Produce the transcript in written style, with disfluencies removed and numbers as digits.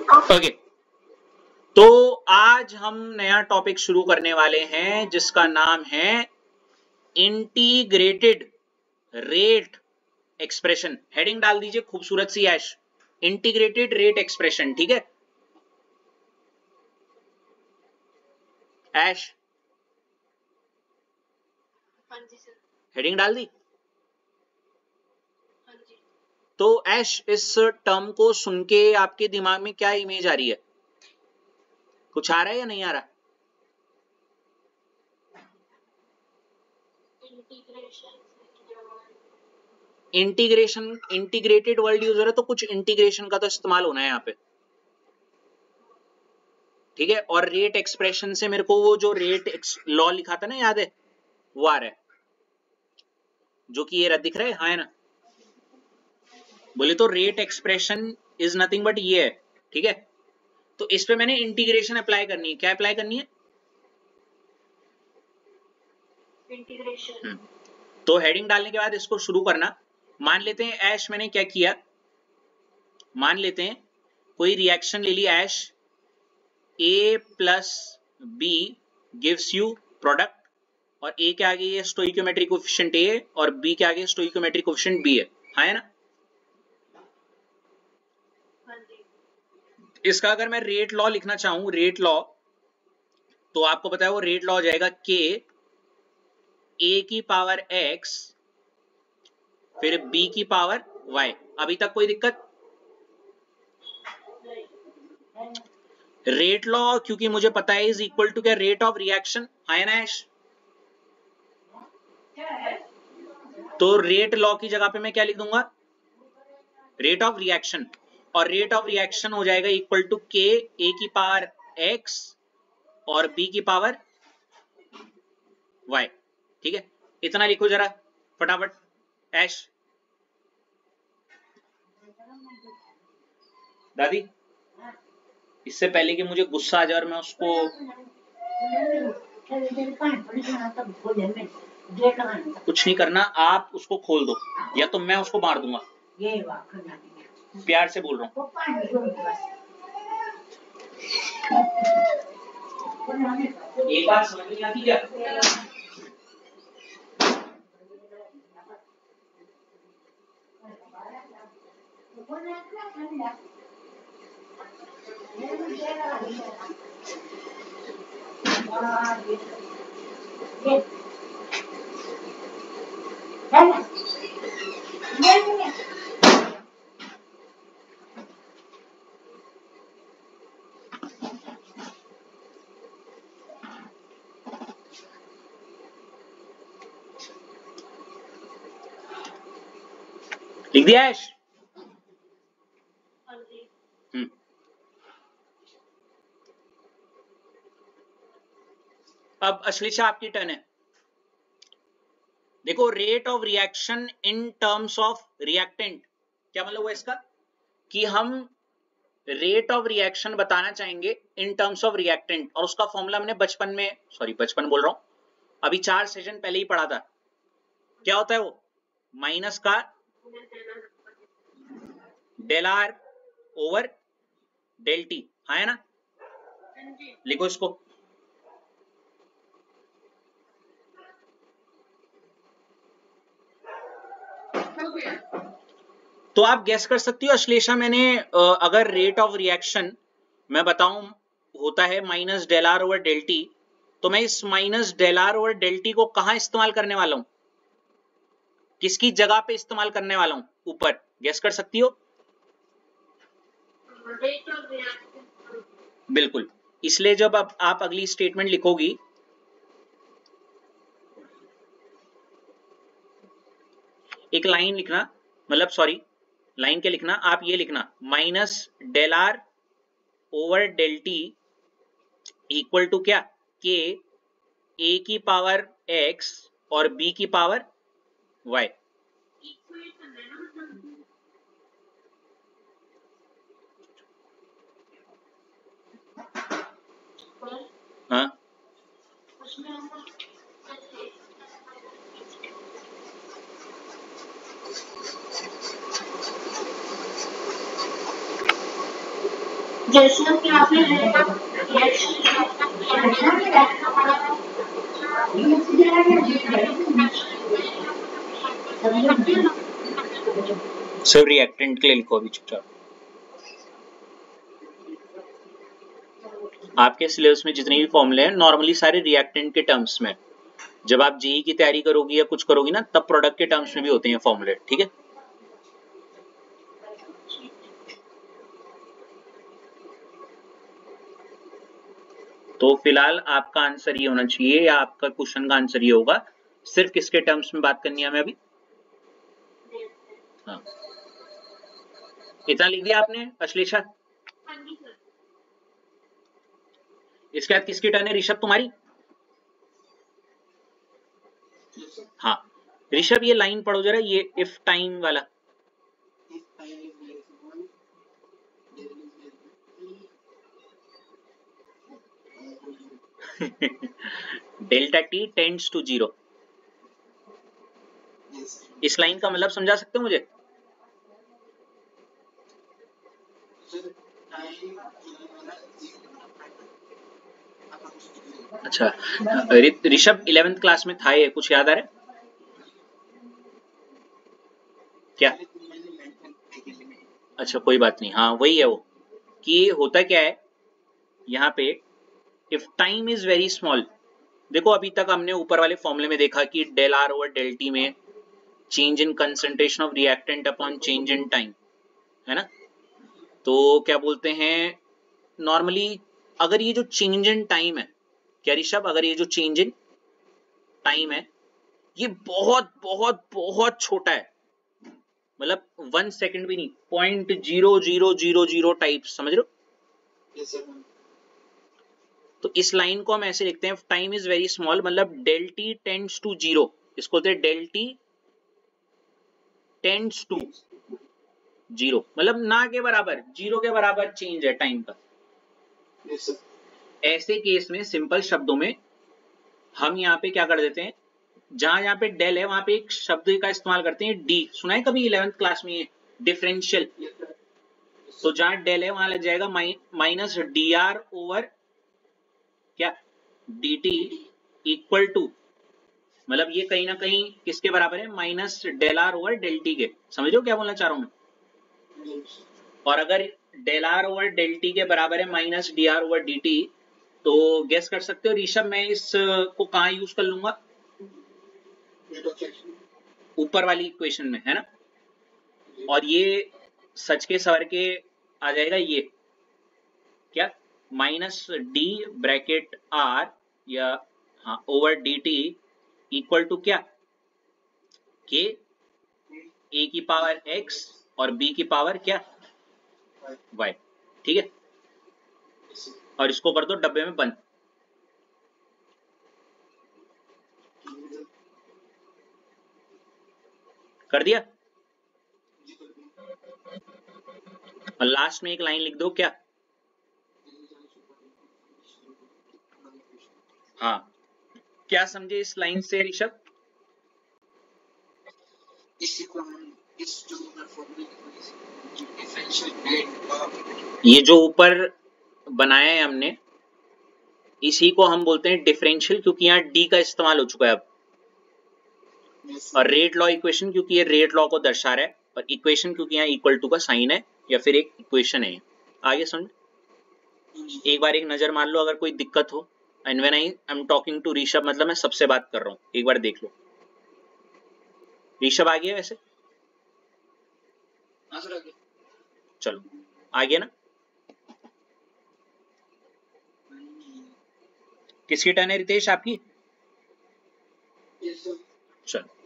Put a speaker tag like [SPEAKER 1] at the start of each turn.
[SPEAKER 1] Okay, तो आज हम नया टॉपिक शुरू करने वाले हैं जिसका नाम है इंटीग्रेटेड रेट एक्सप्रेशन। हेडिंग डाल दीजिए खूबसूरत सी ऐश, इंटीग्रेटेड रेट एक्सप्रेशन। ठीक है ऐश,
[SPEAKER 2] हाँ जी सर।
[SPEAKER 1] हेडिंग डाल दी?
[SPEAKER 2] हाँ जी।
[SPEAKER 1] तो ऐश, इस टर्म को सुन के आपके दिमाग में क्या इमेज आ रही है? कुछ आ रहा है या नहीं आ रहा? इंटीग्रेशन, इंटीग्रेटेड वर्ड यूजर है तो कुछ इंटीग्रेशन का तो इस्तेमाल होना है यहाँ पे। ठीक है, और रेट एक्सप्रेशन से मेरे को वो जो रेट लॉ लिखा था ना, याद है? वो आ रहा है, जो कि ये दिख रहा है, हाँ है ना? बोले तो rate expression is nothing but ये है। ठीक है, तो इस पे मैंने इंटीग्रेशन अप्लाई करनी है। क्या अप्लाई करनी है?
[SPEAKER 2] इंटीग्रेशन।
[SPEAKER 1] तो हेडिंग डालने के बाद इसको शुरू करना। मान लेते हैं ऐश, मैंने क्या किया, मान लेते हैं कोई रिएक्शन ले ली ऐश, A plus B gives you product, और ए के आगे ये स्टोइकियोमेट्रिक कोएफिशिएंट ए है और बी के आगे स्टोइकियोमेट्रिक कोएफिशिएंट बी है, हाँ है ना?
[SPEAKER 2] हाँ जी।
[SPEAKER 1] इसका अगर मैं रेट लॉ लिखना चाहूं, रेट लॉ, तो आपको पता है वो रेट लॉ हो जाएगा के ए की पावर एक्स फिर बी की पावर वाई। अभी तक कोई दिक्कत? रेट लॉ क्योंकि मुझे पता है इज इक्वल टू क्या, रेट ऑफ रिएक्शन, है ना ऐश? तो रेट लॉ की जगह पे मैं क्या लिख दूंगा? रेट ऑफ रिएक्शन, और रेट ऑफ रिएक्शन हो जाएगा इक्वल टू के ए की पावर एक्स और बी की पावर वाई। ठीक है, इतना लिखो जरा फटाफट ऐश। दादी, इससे पहले कि मुझे गुस्सा आ जाए और मैं उसको कुछ नहीं करना, आप उसको खोल दो या तो मैं उसको मार दूंगा। प्यार से बोल रहा हूँ। एक बात समझ नहीं आती क्या? लिख दिया ऐश?
[SPEAKER 2] हाँ जी।
[SPEAKER 1] अब अश्लेषा आपकी टर्न है। देखो, rate of reaction in terms of reactant, क्या मतलब हुआ इसका? कि हम रेट ऑफ रिएक्शन बताना चाहेंगे इन टर्म्स ऑफ रिएक्टेंट, और उसका फॉर्मूला मैंने बचपन में, सॉरी बचपन बोल रहा हूं, अभी 4 सेशन पहले ही पढ़ा था। क्या होता है वो? माइनस का del are over del t, है ना? लिखो इसको। तो आप गैस कर सकती हो अश्लेषा, मैंने अगर रेट ऑफ रिएक्शन मैं बताऊं होता है minus del are over del t, तो मैं इस minus del are over del t को कहां इस्तेमाल करने वाला हूं, किसकी जगह पे इस्तेमाल करने वाला हूं? ऊपर, गैस कर सकती हो? बिल्कुल, इसलिए जब अब आप अगली स्टेटमेंट लिखोगी, एक लाइन लिखना, मतलब सॉरी लाइन के लिखना, आप ये लिखना minus del are over del t equal to क्या, के ए की पावर एक्स और बी की पावर वाई। हाँ,
[SPEAKER 2] जैसे हम यहाँ पे रिएक्शन
[SPEAKER 1] सिर्फ रिएक्टेंट के लिए लिखो अभी चुपचाप। आपके सिलेबस में जितने भी फॉर्मूले हैं नॉर्मली सारे रिएक्टेंट के टर्म्स में। जब आप जेई की तैयारी करोगी या कुछ करोगी ना तब प्रोडक्ट के टर्म्स में भी होते हैं फॉर्मूले, ठीक है। तो फिलहाल आपका आंसर ये होना चाहिए या आपका क्वेश्चन का आंसर ये होगा, सिर्फ किसके टर्म्स में बात करनी है हमें अभी? हाँ, इतना लिख दिया आपने अश्लेषा? इसके बाद किसकी टर्न है ऋषभ तुम्हारी? हाँ ऋषभ ये लाइन पढ़ो जरा, ये इफ टाइम वाला। डेल्टा टी टेंड्स टू 0, इस लाइन का मतलब समझा सकते हो मुझे? अच्छा ऋषभ 11th क्लास में था ये, कुछ याद आ रहा है क्या? अच्छा कोई बात नहीं, हाँ वही है वो कि होता क्या है यहाँ पे, if time is very small, देखो अभी तक हमने ऊपर वाले फॉर्मूले में देखा कि del are over del T में change in concentration of reactant upon change in time, है ना। तो क्या बोलते हैं नॉर्मली, अगर ये जो चेंज इन टाइम है, क्या ऋषभ, अगर ये जो चेंज इन टाइम है ये बहुत बहुत बहुत छोटा है, मतलब 1 सेकंड भी नहीं, 0.0000 टाइप, समझ रहे हो? yes, तो इस लाइन को हम ऐसे लिखते हैं, टाइम इज वेरी स्मॉल, मतलब डेल टी टेंड्स टू 0, इसको होते हैं डेल टी टेंड्स टू 0, मतलब ना के बराबर, 0 के बराबर चेंज है टाइम का। yes, ऐसे केस में सिंपल शब्दों में हम यहाँ पे क्या कर देते हैं, जहां पे डेल है वहां पे एक शब्द का इस्तेमाल करते हैं डी, सुना है कभी 11th क्लास में, डिफरेंशियल। तो जहां डेल है वहां लग जाएगा माइनस डी आर ओवर क्या डी टी इक्वल टू, मतलब ये कहीं ना कहीं किसके बराबर है, minus del are over del t के, समझ रहे हो क्या बोलना चाह रहा हूं मैं? और अगर del are over del t के बराबर है minus d r over d t, तो गेस कर सकते हो ऋषभ मैं इस को कहां यूज कर लूंगा, ऊपर वाली इक्वेशन में, है ना। और ये सच के सवर के आ जाएगा ये क्या, माइनस डी ब्रैकेट आर या हाँ over d t equal to क्या, के ए की पावर एक्स और बी की पावर क्या, वाई, ठीक है। और इसको कर दो डब्बे में बंद, कर दिया। और लास्ट में एक लाइन लिख दो क्या, हाँ क्या समझे इस लाइन से ऋषभ? ये जो ऊपर बनाया है हमने इसी को हम बोलते हैं डिफरेंशियल, क्योंकि यहाँ डी का इस्तेमाल हो चुका है अब। और रेट लॉ इक्वेशन क्योंकि ये रेट लॉ को दर्शा रहा है, और इक्वेशन क्योंकि यहाँ इक्वल टू का साइन है या फिर एक इक्वेशन है। आगे समझ, एक बार एक नजर मार लो अगर कोई दिक्कत हो। And when I am talking to Rishabh मतलब मैं सबसे बात कर रहा हूँ, एक बार देख लो। ऋषभ आ गया वैसे? चलो आ गया ना। किसकी टर्न है रितेश आपकी? चलो